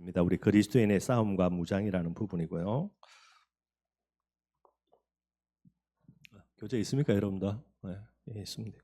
입니다. 우리 그리스도인의 싸움과 무장이라는 부분이고요. 교재 있습니까, 여러분들? 네, 있습니다.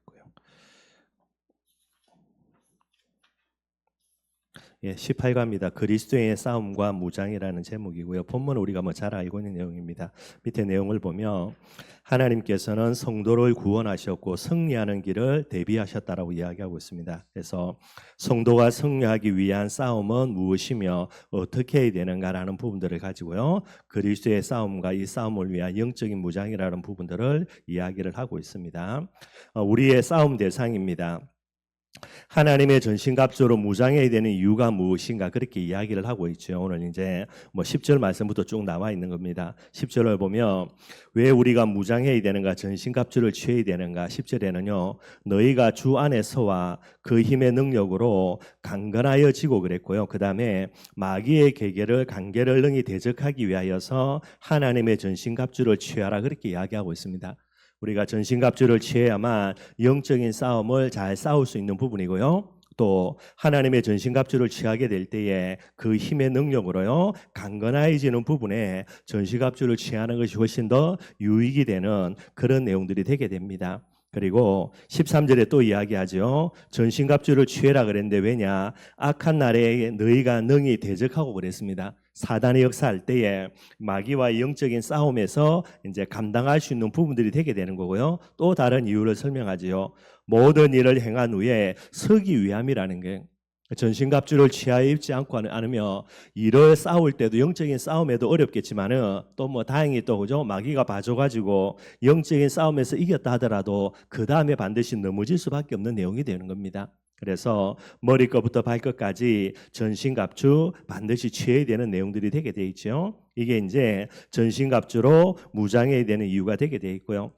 예, 18과입니다. 그리스도인의 싸움과 무장이라는 제목이고요. 본문은 우리가 잘 알고 있는 내용입니다. 밑에 내용을 보면 하나님께서는 성도를 구원하셨고 승리하는 길을 대비하셨다라고 이야기하고 있습니다. 그래서 성도가 승리하기 위한 싸움은 무엇이며 어떻게 해야 되는가라는 부분들을 가지고요. 그리스도의 싸움과 이 싸움을 위한 영적인 무장이라는 부분들을 이야기를 하고 있습니다. 우리의 싸움 대상입니다. 하나님의 전신갑주로 무장해야 되는 이유가 무엇인가 그렇게 이야기를 하고 있죠. 오늘 이제 10절 말씀부터 쭉 나와 있는 겁니다. 10절을 보면 왜 우리가 무장해야 되는가, 전신갑주를 취해야 되는가. 10절에는요. 너희가 주 안에서와 그 힘의 능력으로 강건하여지고 그랬고요. 그 다음에 마귀의 관계를 능히 대적하기 위하여서 하나님의 전신갑주를 취하라 그렇게 이야기하고 있습니다. 우리가 전신갑주를 취해야만 영적인 싸움을 잘 싸울 수 있는 부분이고요. 또 하나님의 전신갑주를 취하게 될 때에 그 힘의 능력으로요 강건해지는 부분에 전신갑주를 취하는 것이 훨씬 더 유익이 되는 그런 내용들이 되게 됩니다. 그리고 13절에 또 이야기하죠. 전신갑주를 취해라 그랬는데 왜냐? 악한 날에 너희가 능히 대적하고 그랬습니다. 사단이 역사할 때에 마귀와 영적인 싸움에서 이제 감당할 수 있는 부분들이 되게 되는 거고요. 또 다른 이유를 설명하지요. 모든 일을 행한 후에 서기 위함이라는 게 전신갑주를 취하여 입지 않으며 일을 싸울 때도 영적인 싸움에도 어렵겠지만은 또 다행히 또 그죠 마귀가 봐줘가지고 영적인 싸움에서 이겼다 하더라도 그 다음에 반드시 넘어질 수밖에 없는 내용이 되는 겁니다. 그래서 머리끝부터 발끝까지 전신갑주 반드시 취해야 되는 내용들이 되게 돼 있죠. 이게 이제 전신갑주로 무장해야 되는 이유가 되게 돼 있고요.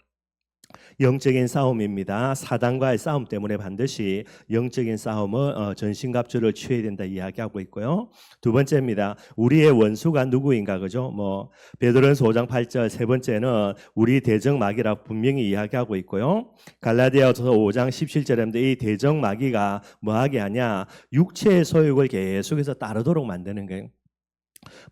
영적인 싸움입니다. 사단과의 싸움 때문에 반드시 영적인 싸움을 전신갑주를 취해야 된다 이야기하고 있고요. 두 번째입니다. 우리의 원수가 누구인가 그죠? 베드로전서 5장 8절 세 번째는 우리 대적마귀라고 분명히 이야기하고 있고요. 갈라디아서 5장 17절에 이 대적마귀가 뭐하게 하냐? 육체의 소욕을 계속해서 따르도록 만드는 거예요.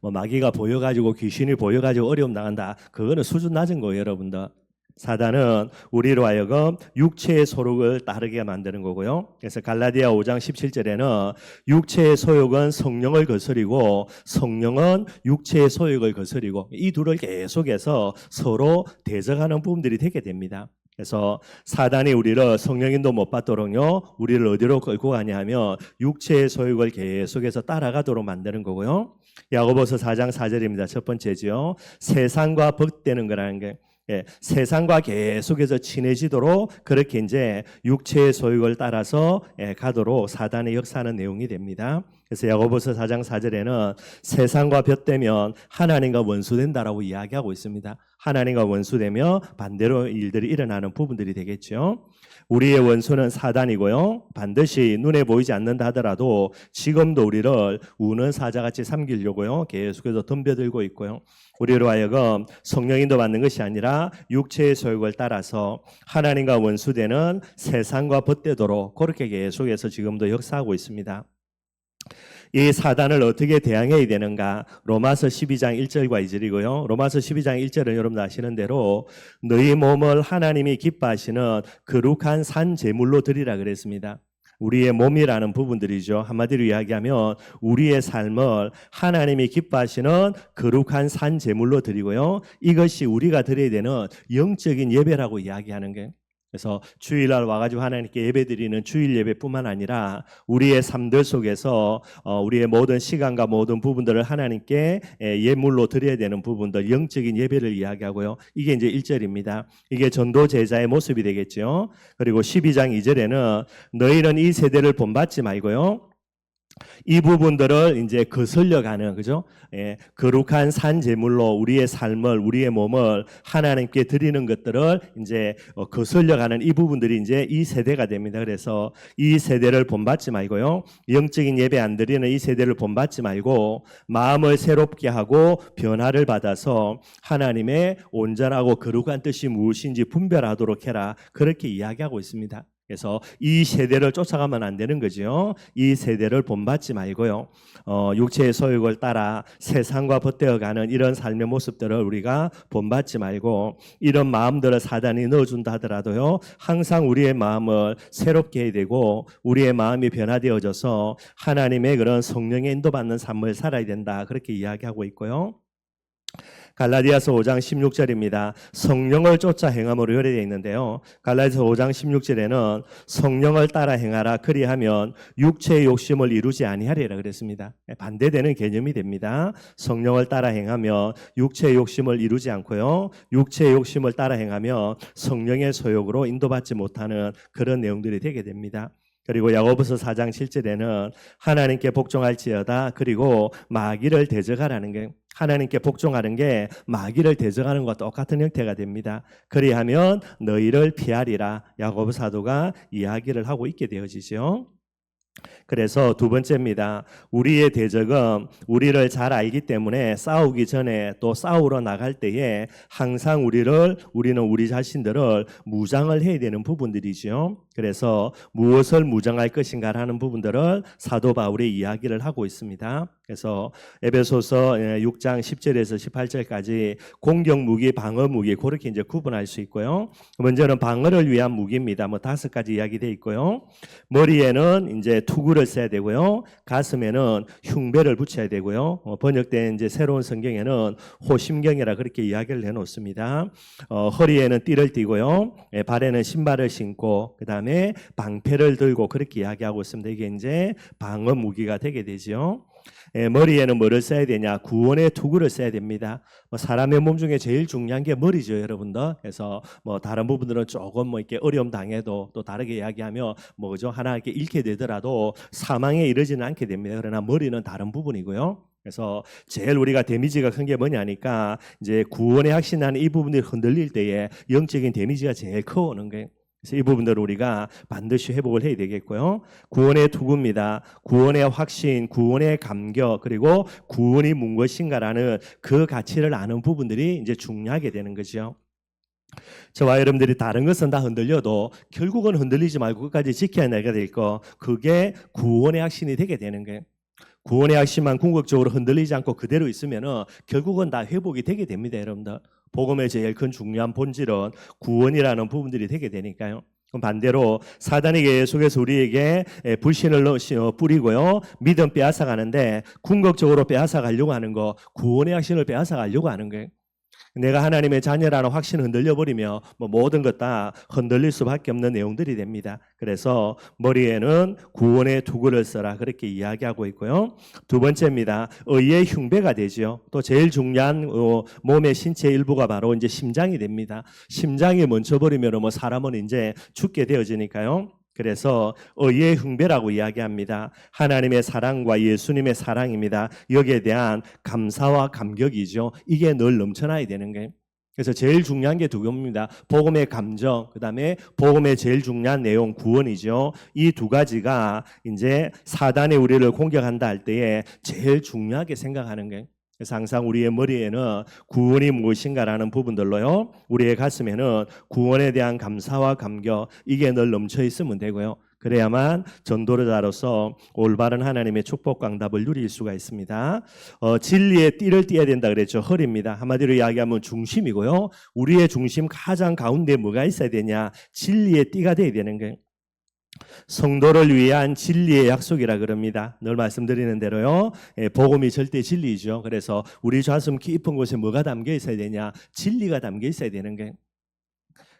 마귀가 보여가지고 귀신이 보여가지고 어려움 나간다. 그거는 수준 낮은 거예요, 여러분들. 사단은 우리로 하여금 육체의 소욕을 따르게 만드는 거고요. 그래서 갈라디아 5장 17절에는 육체의 소욕은 성령을 거스리고 성령은 육체의 소욕을 거스리고 이 둘을 계속해서 서로 대적하는 부분들이 되게 됩니다. 그래서 사단이 우리를 성령인도 못 받도록요 우리를 어디로 끌고 가냐 하면 육체의 소욕을 계속해서 따라가도록 만드는 거고요. 야고보서 4장 4절입니다. 첫 번째죠. 세상과 벗되는 거라는 게 세상과 계속해서 친해지도록 그렇게 이제 육체의 소욕을 따라서 가도록 사단의 역사하는 내용이 됩니다. 그래서 야고보서 4장 4절에는 세상과 벗되면 하나님과 원수된다라고 이야기하고 있습니다. 하나님과 원수되며 반대로 일들이 일어나는 부분들이 되겠죠. 우리의 원수는 사단이고요. 반드시 눈에 보이지 않는다 하더라도 지금도 우리를 우는 사자같이 삼기려고요. 계속해서 덤벼들고 있고요. 우리로 하여금 성령인도 받는 것이 아니라 육체의 소욕을 따라서 하나님과 원수되는 세상과 벗되도록 그렇게 계속해서 지금도 역사하고 있습니다. 이 사단을 어떻게 대항해야 되는가? 로마서 12장 1절과 2절이고요. 로마서 12장 1절은 여러분 아시는 대로 너희 몸을 하나님이 기뻐하시는 거룩한 산 제물로 드리라 그랬습니다. 우리의 몸이라는 부분들이죠. 한마디로 이야기하면 우리의 삶을 하나님이 기뻐하시는 거룩한 산 제물로 드리고요. 이것이 우리가 드려야 되는 영적인 예배라고 이야기하는 게 그래서 주일날 와가지고 하나님께 예배드리는 주일 예배뿐만 아니라 우리의 삶들 속에서 우리의 모든 시간과 모든 부분들을 하나님께 예물로 드려야 되는 부분들 영적인 예배를 이야기하고요. 이게 이제 1절입니다. 이게 전도 제자의 모습이 되겠죠. 그리고 12장 2절에는 너희는 이 세대를 본받지 말고요. 이 부분들을 이제 거슬려가는 그죠? 거룩한 산 제물로 우리의 삶을 우리의 몸을 하나님께 드리는 것들을 이제 거슬려가는 이 부분들이 이제 이 세대가 됩니다. 그래서 이 세대를 본받지 말고요. 영적인 예배 안 드리는 이 세대를 본받지 말고 마음을 새롭게 하고 변화를 받아서 하나님의 온전하고 거룩한 뜻이 무엇인지 분별하도록 해라. 그렇게 이야기하고 있습니다. 그래서 이 세대를 쫓아가면 안 되는 거죠. 이 세대를 본받지 말고요. 육체의 소욕을 따라 세상과 벗대어가는 이런 삶의 모습들을 우리가 본받지 말고 이런 마음들을 사단이 넣어준다 하더라도요. 항상 우리의 마음을 새롭게 해야 되고 우리의 마음이 변화되어져서 하나님의 그런 성령의 인도받는 삶을 살아야 된다. 그렇게 이야기하고 있고요. 갈라디아서 5장 16절입니다. 성령을 쫓아 행함으로 요래되어 있는데요. 갈라디아서 5장 16절에는 성령을 따라 행하라 그리하면 육체의 욕심을 이루지 아니하리라 그랬습니다. 반대되는 개념이 됩니다. 성령을 따라 행하면 육체의 욕심을 이루지 않고요. 육체의 욕심을 따라 행하면 성령의 소욕으로 인도받지 못하는 그런 내용들이 되게 됩니다. 그리고 야고보서 4장 7절에는 하나님께 복종할지어다 그리고 마귀를 대적하라는 게 하나님께 복종하는 게 마귀를 대적하는 것과 똑같은 형태가 됩니다. 그리하면 너희를 피하리라 야고보 사도가 이야기를 하고 있게 되어지죠. 그래서 두 번째입니다. 우리의 대적은 우리를 잘 알기 때문에 싸우기 전에 또 싸우러 나갈 때에 항상 우리는 우리 자신들을 무장을 해야 되는 부분들이죠. 그래서 무엇을 무장할 것인가라는 부분들을 사도 바울이 이야기를 하고 있습니다. 그래서 에베소서 6장 10절에서 18절까지 공격 무기, 방어 무기 그렇게 이제 구분할 수 있고요. 먼저는 방어를 위한 무기입니다. 5가지 이야기되어 있고요. 머리에는 이제 투구를 써야 되고요. 가슴에는 흉배를 붙여야 되고요. 번역된 이제 새로운 성경에는 호심경이라 그렇게 이야기를 해놓습니다. 허리에는 띠를 띠고요. 발에는 신발을 신고 그다음에 방패를 들고 그렇게 이야기하고 있습니다. 이게 이제 방어 무기가 되게 되죠. 머리에는 뭐를 써야 되냐? 구원의 투구를 써야 됩니다. 사람의 몸 중에 제일 중요한 게 머리죠, 여러분들. 그래서 다른 부분들은 조금 이렇게 어려움 당해도 또 다르게 이야기하며 그죠? 하나 이렇게 잃게 되더라도 사망에 이르지는 않게 됩니다. 그러나 머리는 다른 부분이고요. 그래서 제일 우리가 데미지가 큰 게 뭐냐니까 이제 구원에 확신하는 이 부분들이 흔들릴 때에 영적인 데미지가 제일 커오는 거예요. 그래서 이 부분들을 우리가 반드시 회복을 해야 되겠고요. 구원의 투구입니다. 구원의 확신, 구원의 감격, 그리고 구원이 무엇인가라는 그 가치를 아는 부분들이 이제 중요하게 되는 거죠. 저와 여러분들이 다른 것은 다 흔들려도 결국은 흔들리지 말고 끝까지 지켜야 내가 될 거, 그게 구원의 확신이 되게 되는 거예요. 구원의 확신만 궁극적으로 흔들리지 않고 그대로 있으면은 결국은 다 회복이 되게 됩니다, 여러분들. 복음의 제일 큰 중요한 본질은 구원이라는 부분들이 되게 되니까요. 그럼 반대로 사단이 계속해서 우리에게 불신을 뿌리고요. 믿음 빼앗아가는데 궁극적으로 빼앗아가려고 하는 거, 구원의 확신을 빼앗아가려고 하는 거예요. 내가 하나님의 자녀라는 확신을 흔들려버리며 모든 것 다 흔들릴 수밖에 없는 내용들이 됩니다. 그래서 머리에는 구원의 투구를 써라 그렇게 이야기하고 있고요. 두 번째입니다. 의의 흉배가 되죠. 또 제일 중요한 몸의 신체 일부가 바로 이제 심장이 됩니다. 심장이 멈춰버리면 사람은 이제 죽게 되어지니까요. 그래서 의의 흉배라고 이야기합니다. 하나님의 사랑과 예수님의 사랑입니다. 여기에 대한 감사와 감격이죠. 이게 늘 넘쳐나야 되는 거예요. 그래서 제일 중요한 게 두 개입니다. 복음의 감정, 그다음에 복음의 제일 중요한 내용, 구원이죠. 이 두 가지가 이제 사단이 우리를 공격한다 할 때에 제일 중요하게 생각하는 거예요. 그래서 항상 우리의 머리에는 구원이 무엇인가라는 부분들로요. 우리의 가슴에는 구원에 대한 감사와 감격 이게 늘 넘쳐 있으면 되고요. 그래야만 전도자로서 올바른 하나님의 축복과 응답을 누릴 수가 있습니다. 진리의 띠를 띠어야 된다 그랬죠. 허리입니다. 한마디로 이야기하면 중심이고요. 우리의 중심 가장 가운데 뭐가 있어야 되냐? 진리의 띠가 돼야 되는 거예요. 성도를 위한 진리의 약속이라 그럽니다. 늘 말씀드리는 대로요. 복음이 절대 진리죠. 그래서 우리 가슴 깊은 곳에 뭐가 담겨 있어야 되냐? 진리가 담겨 있어야 되는 거예요.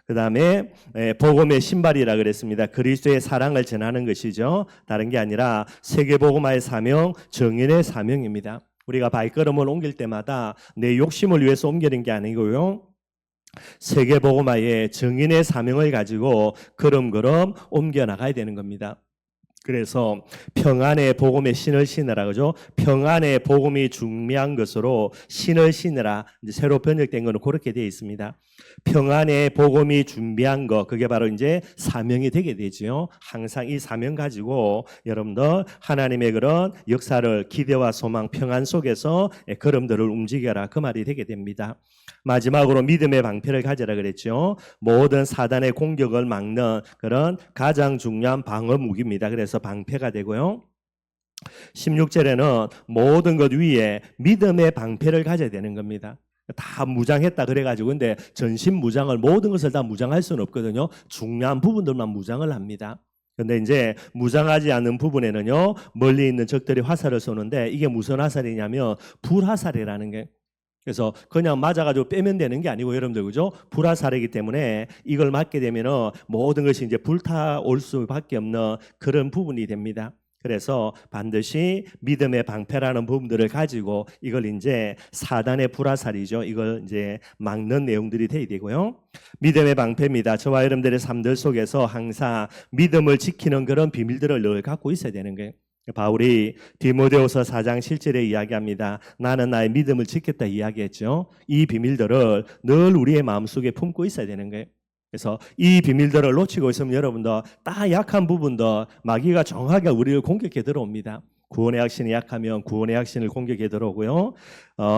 그 다음에 복음의 신발이라 그랬습니다. 그리스도의 사랑을 전하는 것이죠. 다른 게 아니라 세계복음화의 사명, 정인의 사명입니다. 우리가 발걸음을 옮길 때마다 내 욕심을 위해서 옮기는 게 아니고요. 세계복음화의 정인의 사명을 가지고 걸음걸음 옮겨나가야 되는 겁니다. 그래서 평안의 복음의 신을 신으라 그죠? 평안의 복음이 중요한 것으로 신을 신으라. 이제 새로 번역된 거는 그렇게 되어 있습니다. 평안의 복음이 준비한 거 그게 바로 이제 사명이 되게 되죠. 항상 이 사명 가지고 여러분들 하나님의 그런 역사를 기대와 소망 평안 속에서 걸음들을 움직여라 그 말이 되게 됩니다. 마지막으로 믿음의 방패를 가져라 그랬죠. 모든 사단의 공격을 막는 그런 가장 중요한 방어 무기입니다. 그래서 방패가 되고요. 16절에는 모든 것 위에 믿음의 방패를 가져야 되는 겁니다. 다 무장했다 그래가지고 근데 전신 무장을 모든 것을 다 무장할 수는 없거든요. 중요한 부분들만 무장을 합니다. 근데 이제 무장하지 않는 부분에는요 멀리 있는 적들이 화살을 쏘는데 이게 무슨 화살이냐면 불화살이라는 게 그래서 그냥 맞아가지고 빼면 되는 게 아니고 여러분들 그죠? 불화살이기 때문에 이걸 맞게 되면은 모든 것이 이제 불타올 수밖에 없는 그런 부분이 됩니다. 그래서 반드시 믿음의 방패라는 부분들을 가지고 이걸 이제 사단의 불화살이죠. 이걸 이제 막는 내용들이 돼야 되고요. 믿음의 방패입니다. 저와 여러분들의 삶들 속에서 항상 믿음을 지키는 그런 비밀들을 늘 갖고 있어야 되는 거예요. 바울이 디모데후서 4장 7절에 이야기합니다. 나는 나의 믿음을 지켰다 이야기했죠. 이 비밀들을 늘 우리의 마음속에 품고 있어야 되는 거예요. 그래서 이 비밀들을 놓치고 있으면 여러분들 딱 약한 부분들 마귀가 정확하게 우리를 공격해 들어옵니다. 구원의 확신이 약하면 구원의 확신을 공격해 들어오고요.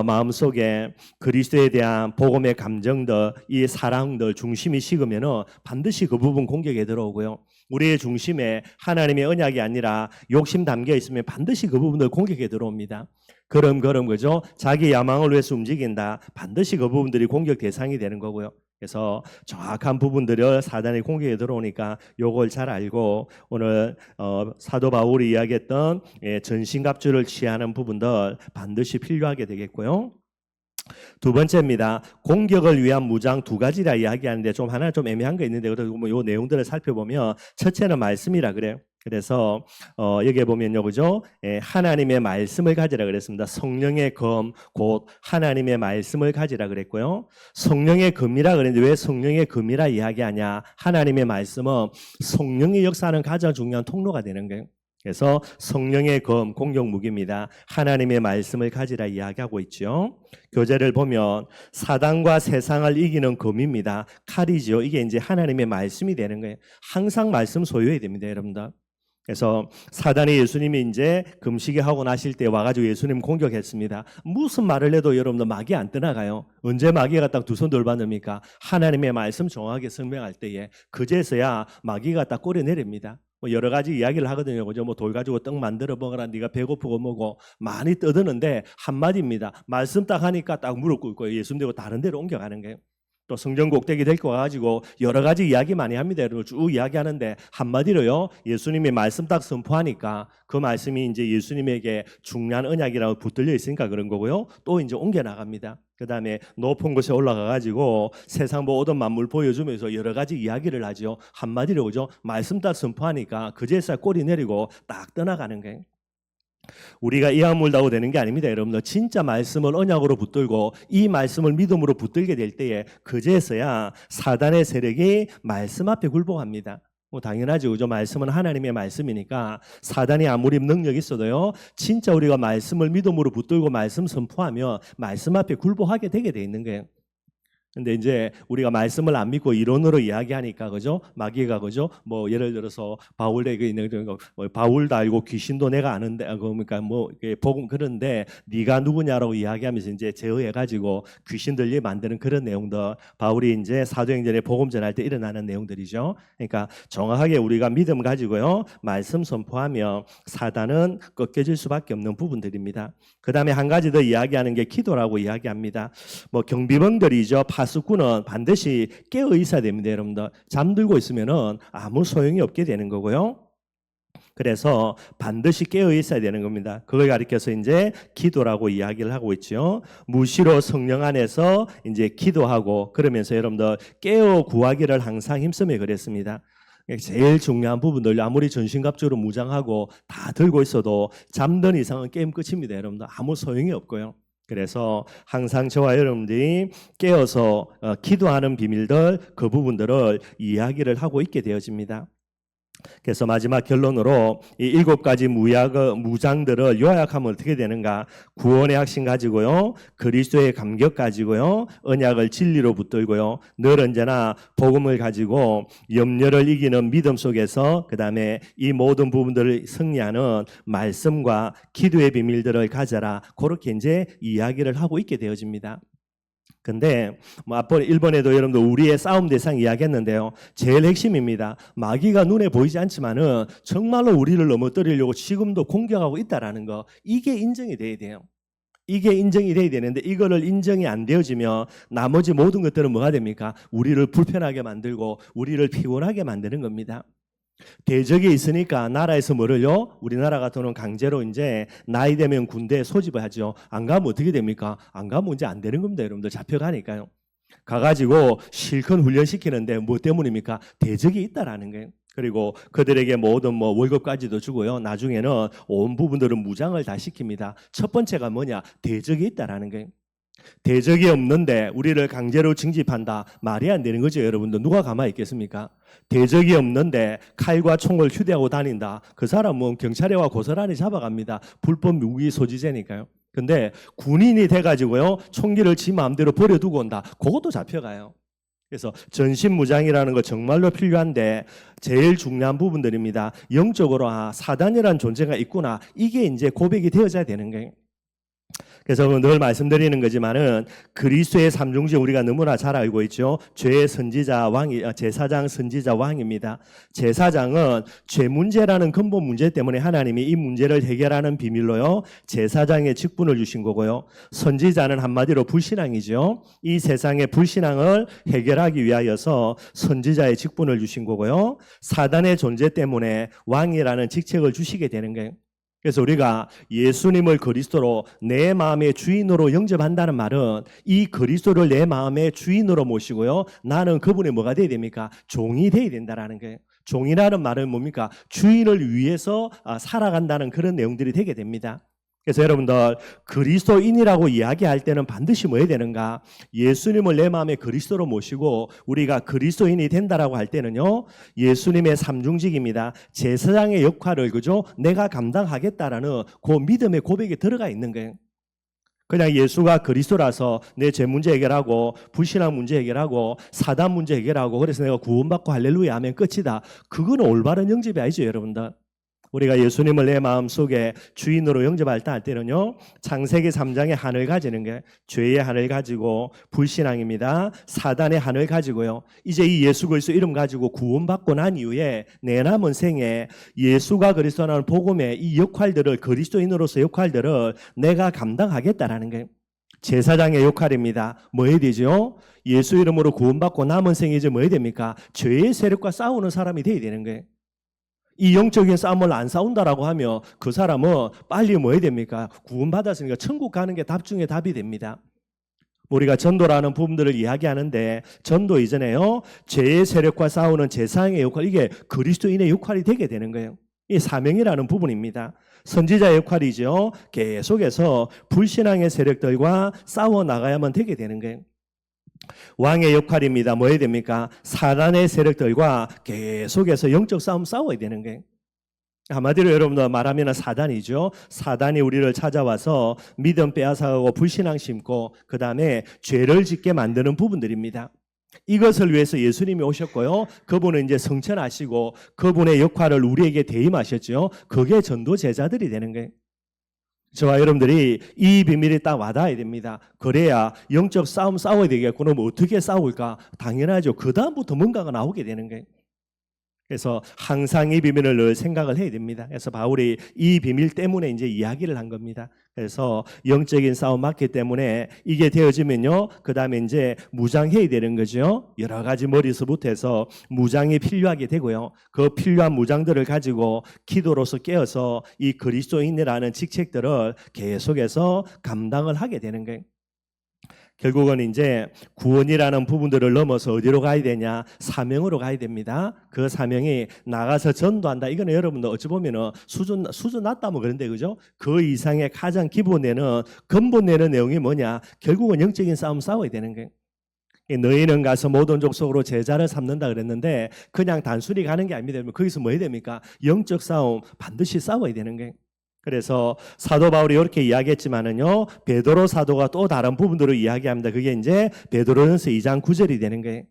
마음속에 그리스도에 대한 복음의 감정들, 이 사랑들 중심이 식으면은 반드시 그 부분 공격해 들어오고요. 우리의 중심에 하나님의 언약이 아니라 욕심 담겨 있으면 반드시 그 부분들 공격해 들어옵니다. 그럼 그죠? 자기 야망을 위해서 움직인다. 반드시 그 부분들이 공격 대상이 되는 거고요. 그래서 정확한 부분들을 사단이 공격에 들어오니까 요걸 잘 알고 오늘 사도 바울이 이야기했던 전신갑주를 취하는 부분들 반드시 필요하게 되겠고요. 두 번째입니다. 공격을 위한 무장 두 가지라 이야기하는데 하나 좀 애매한 거 있는데 그래도 요 내용들을 살펴보면 첫째는 말씀이라 그래요. 그래서 여기에 보면요, 그죠? 하나님의 말씀을 가지라 그랬습니다. 성령의 검, 곧 하나님의 말씀을 가지라 그랬고요. 성령의 검이라 그랬는데 왜 성령의 검이라 이야기하냐? 하나님의 말씀은 성령의 역사하는 가장 중요한 통로가 되는 거예요. 그래서 성령의 검, 공격 무기입니다. 하나님의 말씀을 가지라 이야기하고 있죠. 교재를 보면 사단과 세상을 이기는 검입니다. 칼이죠. 이게 이제 하나님의 말씀이 되는 거예요. 항상 말씀 소유해야 됩니다, 여러분들. 그래서 사단이 예수님이 이제 금식이 하고 나실 때 와가지고 예수님 공격했습니다. 무슨 말을 해도 여러분들 마귀 안 떠나가요. 언제 마귀가 딱 두 손 돌봤습니까? 하나님의 말씀 정확하게 설명할 때에 그제서야 마귀가 딱 꼬리 내립니다. 여러 가지 이야기를 하거든요. 그죠? 돌 가지고 떡 만들어 먹어라. 네가 배고프고 뭐고 많이 떠드는데 한마디입니다. 말씀 딱 하니까 딱 무릎 꿇고 예수님 되고 다른 데로 옮겨가는 거예요. 또 성전 꼭대기 데리고 와가지고 여러 가지 이야기 많이 합니다. 여러분 쭉 이야기하는데 한마디로요. 예수님이 말씀 딱 선포하니까 그 말씀이 이제 예수님에게 중요한 언약이라고 붙들려 있으니까 그런 거고요. 또 이제 옮겨 나갑니다. 그 다음에 높은 곳에 올라가가지고 세상 모든 만물 보여주면서 여러 가지 이야기를 하죠. 한마디로 그죠? 말씀 딱 선포하니까 그제서야 꼬리 내리고 딱 떠나가는 거예요. 우리가 이악물다고 되는 게 아닙니다, 여러분들. 진짜 말씀을 언약으로 붙들고 이 말씀을 믿음으로 붙들게 될 때에 그제서야 사단의 세력이 말씀 앞에 굴복합니다. 당연하죠, 그죠? 말씀은 하나님의 말씀이니까 사단이 아무리 능력이 있어도요, 진짜 우리가 말씀을 믿음으로 붙들고 말씀 선포하면 말씀 앞에 굴복하게 되게 돼 있는 거예요. 근데 이제 우리가 말씀을 안 믿고 이론으로 이야기하니까 그죠? 마귀가 그죠? 예를 들어서 바울에게 있는 바울도 알고 귀신도 내가 아는데 그러니까 복음 그런데 네가 누구냐라고 이야기하면서 이제 제어해 가지고 귀신 들리게 만드는 그런 내용들 바울이 이제 사도행전에 복음 전할 때 일어나는 내용들이죠. 그러니까 정확하게 우리가 믿음 가지고요. 말씀 선포하면 사단은 꺾여질 수밖에 없는 부분들입니다. 그다음에 한 가지 더 이야기하는 게 기도라고 이야기합니다. 경비병들이죠. 파수꾼은 반드시 깨어 있어야 됩니다, 여러분들. 잠들고 있으면은 아무 소용이 없게 되는 거고요. 그래서 반드시 깨어 있어야 되는 겁니다. 그걸 가리켜서 이제 기도라고 이야기를 하고 있죠. 무시로 성령 안에서 이제 기도하고 그러면서 여러분들 깨어 구하기를 항상 힘쓰며 그랬습니다. 제일 중요한 부분들 아무리 전신갑주로 무장하고 다 들고 있어도 잠든 이상은 게임 끝입니다, 여러분들. 아무 소용이 없고요. 그래서 항상 저와 여러분들이 깨어서 기도하는 비밀들 그 부분들을 이야기를 하고 있게 되어집니다. 그래서 마지막 결론으로 이 7가지 무장들을 요약하면 어떻게 되는가? 구원의 확신 가지고요, 그리스도의 감격 가지고요, 언약을 진리로 붙들고요, 늘 언제나 복음을 가지고 염려를 이기는 믿음 속에서 그 다음에 이 모든 부분들을 승리하는 말씀과 기도의 비밀들을 가져라. 그렇게 이제 이야기를 하고 있게 되어집니다. 근데 앞번 1번에도 여러분들 우리의 싸움 대상 이야기했는데요. 제일 핵심입니다. 마귀가 눈에 보이지 않지만은 정말로 우리를 넘어뜨리려고 지금도 공격하고 있다라는 거. 이게 인정이 돼야 돼요. 이게 인정이 돼야 되는데 이거를 인정이 안 되어지면 나머지 모든 것들은 뭐가 됩니까? 우리를 불편하게 만들고 우리를 피곤하게 만드는 겁니다. 대적이 있으니까 나라에서 뭐를요? 우리나라 같은 강제로 이제 나이 되면 군대에 소집을 하죠. 안 가면 어떻게 됩니까? 안 가면 이제 안 되는 겁니다. 여러분들 잡혀가니까요. 가가지고 실컷 훈련시키는데 뭐 때문입니까? 대적이 있다라는 거예요. 그리고 그들에게 모든 월급까지도 주고요. 나중에는 온 부분들은 무장을 다 시킵니다. 첫 번째가 뭐냐? 대적이 있다라는 거예요. 대적이 없는데 우리를 강제로 징집한다. 말이 안 되는 거죠, 여러분들. 누가 가만히 있겠습니까? 대적이 없는데 칼과 총을 휴대하고 다닌다. 그 사람은 경찰에와 고스란히 잡아갑니다. 불법 무기 소지자니까요. 근데 군인이 돼가지고요, 총기를 지 마음대로 버려두고 온다. 그것도 잡혀가요. 그래서 전신무장이라는 거 정말로 필요한데 제일 중요한 부분들입니다. 영적으로 사단이라는 존재가 있구나. 이게 이제 고백이 되어져야 되는 거예요. 그래서 늘 말씀드리는 거지만은 그리스도의 삼중지 우리가 너무나 잘 알고 있죠. 죄의 선지자 왕이 제사장 선지자 왕입니다. 제사장은 죄 문제라는 근본 문제 때문에 하나님이 이 문제를 해결하는 비밀로요, 제사장의 직분을 주신 거고요. 선지자는 한마디로 불신앙이죠. 이 세상의 불신앙을 해결하기 위하여서 선지자의 직분을 주신 거고요. 사단의 존재 때문에 왕이라는 직책을 주시게 되는 거예요. 그래서 우리가 예수님을 그리스도로 내 마음의 주인으로 영접한다는 말은 이 그리스도를 내 마음의 주인으로 모시고요, 나는 그분의 뭐가 돼야 됩니까? 종이 돼야 된다라는 거예요. 종이라는 말은 뭡니까? 주인을 위해서 살아간다는 그런 내용들이 되게 됩니다. 그래서 여러분들 그리스도인이라고 이야기할 때는 반드시 뭐 해야 되는가? 예수님을 내 마음에 그리스도로 모시고 우리가 그리스도인이 된다라고 할 때는요, 예수님의 삼중직입니다. 제사장의 역할을 그죠? 내가 감당하겠다라는 그 믿음의 고백이 들어가 있는 거예요. 그냥 예수가 그리스도라서 내 죄 문제 해결하고 불신앙 문제 해결하고 사단 문제 해결하고 그래서 내가 구원받고 할렐루야 하면 끝이다. 그거는 올바른 영접이 아니죠, 여러분들. 우리가 예수님을 내 마음속에 주인으로 영접할 때는요, 창세기 3장의 한을 가지는 게 죄의 한을 가지고 불신앙입니다. 사단의 한을 가지고요. 이제 이 예수 그리스도 이름 가지고 구원받고 난 이후에 내 남은 생에 예수가 그리스도라는 복음의 이 역할들을, 그리스도인으로서 역할들을 내가 감당하겠다라는 게 제사장의 역할입니다. 뭐 해야 되죠? 예수 이름으로 구원받고 남은 생에 이제 뭐 해야 됩니까? 죄의 세력과 싸우는 사람이 돼야 되는 거예요. 이 영적인 싸움을 안 싸운다라고 하면 그 사람은 빨리 뭐 해야 됩니까? 구원받았으니까 천국 가는 게 답 중에 답이 됩니다. 우리가 전도라는 부분들을 이야기하는데 전도 이전에요, 죄의 세력과 싸우는 제사장의 역할, 이게 그리스도인의 역할이 되게 되는 거예요. 이 사명이라는 부분입니다. 선지자의 역할이죠. 계속해서 불신앙의 세력들과 싸워 나가야만 되게 되는 거예요. 왕의 역할입니다. 뭐 해야 됩니까? 사단의 세력들과 계속해서 영적 싸움 싸워야 되는 거예요. 한마디로 여러분들 말하면 사단이죠. 사단이 우리를 찾아와서 믿음 빼앗아가고 불신앙 심고 그 다음에 죄를 짓게 만드는 부분들입니다. 이것을 위해서 예수님이 오셨고요, 그분은 이제 성천하시고 그분의 역할을 우리에게 대임하셨죠. 그게 전도 제자들이 되는 거예요. 저와 여러분들이 이 비밀이 딱 와닿아야 됩니다. 그래야 영적 싸움 싸워야 되겠고, 그럼 어떻게 싸울까? 당연하죠. 그 다음부터 뭔가가 나오게 되는 거예요. 그래서 항상 이 비밀을 늘 생각을 해야 됩니다. 그래서 바울이 이 비밀 때문에 이제 이야기를 한 겁니다. 그래서 영적인 싸움 맞기 때문에 이게 되어지면요, 그 다음에 이제 무장해야 되는 거죠. 여러 가지 머리서부터 해서 무장이 필요하게 되고요. 그 필요한 무장들을 가지고 기도로서 깨어서 이 그리스도인이라는 직책들을 계속해서 감당을 하게 되는 거예요. 결국은 이제 구원이라는 부분들을 넘어서 어디로 가야 되냐? 사명으로 가야 됩니다. 그 사명이 나가서 전도한다. 이거는 여러분들 어찌 보면은 수준 낮다면 그런데 그죠? 그 이상의 가장 기본 내는 근본 내는 내용이 뭐냐? 결국은 영적인 싸움 싸워야 되는 거예요. 너희는 가서 모든 족속으로 제자를 삼는다 그랬는데 그냥 단순히 가는 게 아닙니다. 거기서 뭐 해야 됩니까? 영적 싸움 반드시 싸워야 되는 거예요. 그래서 사도 바울이 이렇게 이야기했지만은요, 베드로 사도가 또 다른 부분들을 이야기합니다. 그게 이제 베드로전서 2장 9절이 되는 거예요.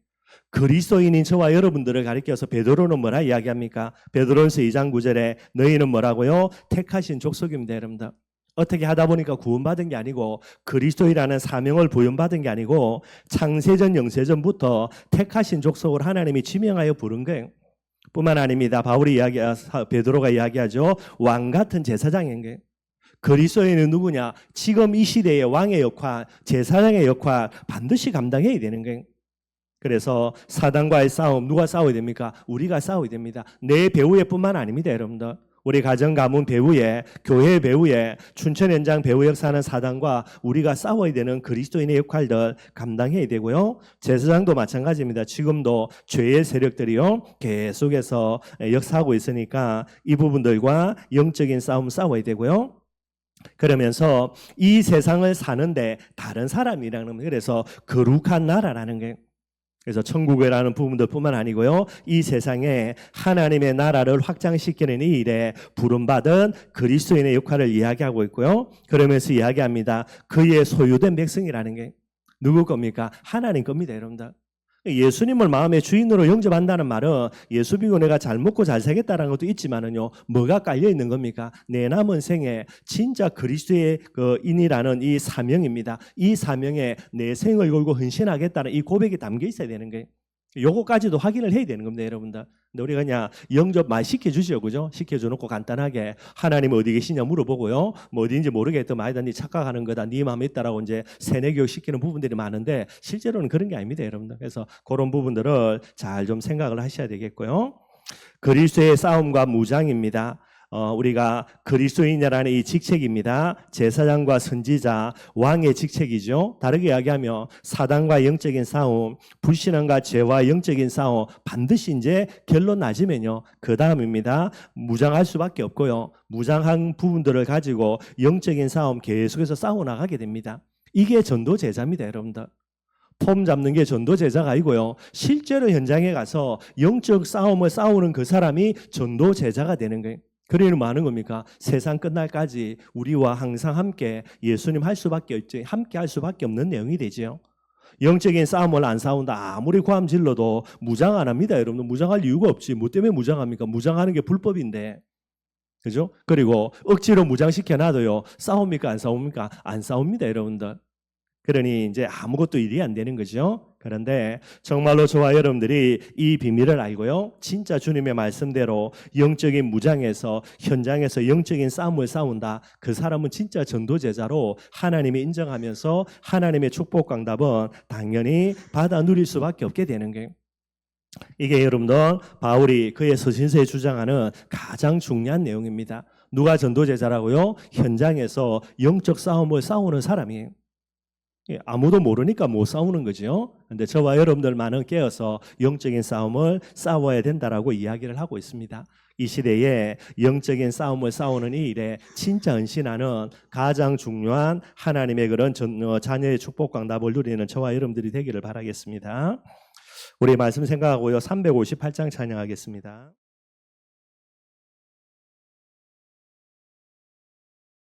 그리스도인인 저와 여러분들을 가리켜서 베드로는 뭐라 이야기합니까? 베드로전서 2장 9절에 너희는 뭐라고요? 택하신 족속입니다, 여러분들. 어떻게 하다 보니까 구원받은 게 아니고 그리스도이라는 사명을 부여받은 게 아니고 창세전 영세전부터 택하신 족속을 하나님이 지명하여 부른 거예요. 뿐만 아닙니다. 베드로가 이야기하죠. 왕 같은 제사장인 거예요. 그리스도인은 누구냐? 지금 이 시대의 왕의 역할, 제사장의 역할 반드시 감당해야 되는 거예요. 그래서 사단과의 싸움 누가 싸워야 됩니까? 우리가 싸워야 됩니다. 내 배후에 뿐만 아닙니다, 여러분들. 우리 가정 가문 배후에, 교회 배후에, 춘천 현장 배후 역사하는 사단과 우리가 싸워야 되는 그리스도인의 역할들 감당해야 되고요. 제사장도 마찬가지입니다. 지금도 죄의 세력들이요 계속해서 역사하고 있으니까 이 부분들과 영적인 싸움 싸워야 되고요. 그러면서 이 세상을 사는데 다른 사람이라는 거예요. 그래서 거룩한 나라라는 거예요. 그래서 천국이라는 부분들뿐만 아니고요, 이 세상에 하나님의 나라를 확장시키는 이 일에 부름받은 그리스도인의 역할을 이야기하고 있고요. 그러면서 이야기합니다. 그의 소유된 백성이라는 게 누구 겁니까? 하나님 겁니다, 여러분들. 예수님을 마음의 주인으로 영접한다는 말은 예수 믿고 내가 잘 먹고 잘 살겠다는 것도 있지만은요, 뭐가 깔려 있는 겁니까? 내 남은 생에 진짜 그리스도의 인이라는 이 사명입니다. 이 사명에 내 생을 걸고 헌신하겠다는 이 고백이 담겨 있어야 되는 거예요. 요거까지도 확인을 해야 되는 겁니다, 여러분들. 근데 우리가 그냥 영접 많이 시켜주시오, 그죠? 시켜줘놓고 간단하게 하나님 어디 계시냐 물어보고요. 뭐 어디인지 모르겠다, 아니다, 네 착각하는 거다, 네 마음에 있다라고 이제 세뇌 교육 시키는 부분들이 많은데 실제로는 그런 게 아닙니다, 여러분들. 그래서 그런 부분들을 잘 좀 생각을 하셔야 되겠고요. 그리스도의 싸움과 무장입니다. 우리가 그리스도인이라는 이 직책입니다. 제사장과 선지자, 왕의 직책이죠. 다르게 이야기하면 사단과 영적인 싸움, 불신앙과 죄와 영적인 싸움 반드시 이제 결론 나지면요, 그 다음입니다. 무장할 수밖에 없고요. 무장한 부분들을 가지고 영적인 싸움 계속해서 싸워 나가게 됩니다. 이게 전도 제자입니다, 여러분들. 폼 잡는 게 전도 제자가 아니고요, 실제로 현장에 가서 영적 싸움을 싸우는 그 사람이 전도 제자가 되는 거예요. 그러니 많은 겁니까? 세상 끝날까지 우리와 항상 함께 예수님 할 수밖에 없지, 함께 할 수밖에 없는 내용이 되지요. 영적인 싸움을 안 싸운다 아무리 고함 질러도 무장 안 합니다, 여러분. 무장할 이유가 없지. 뭐 때문에 무장합니까? 무장하는 게 불법인데, 그죠? 그리고 억지로 무장시켜 놔도요, 싸웁니까? 안 싸웁니까? 안 싸웁니다, 여러분들. 그러니 이제 아무것도 일이 안 되는 거죠. 그런데 정말로 저와 여러분들이 이 비밀을 알고요, 진짜 주님의 말씀대로 영적인 무장에서 현장에서 영적인 싸움을 싸운다, 그 사람은 진짜 전도제자로 하나님이 인정하면서 하나님의 축복 광답은 당연히 받아 누릴 수밖에 없게 되는 거예요. 이게 여러분들 바울이 그의 서신서에 주장하는 가장 중요한 내용입니다. 누가 전도제자라고요? 현장에서 영적 싸움을 싸우는 사람이에요. 아무도 모르니까 못 싸우는 거죠. 그런데 저와 여러분들만은 깨어서 영적인 싸움을 싸워야 된다라고 이야기를 하고 있습니다. 이 시대에 영적인 싸움을 싸우는 이 일에 진짜 헌신하는 가장 중요한 하나님의 그런 자녀의 축복 광답을 누리는 저와 여러분들이 되기를 바라겠습니다. 우리 말씀 생각하고요, 358장 찬양하겠습니다.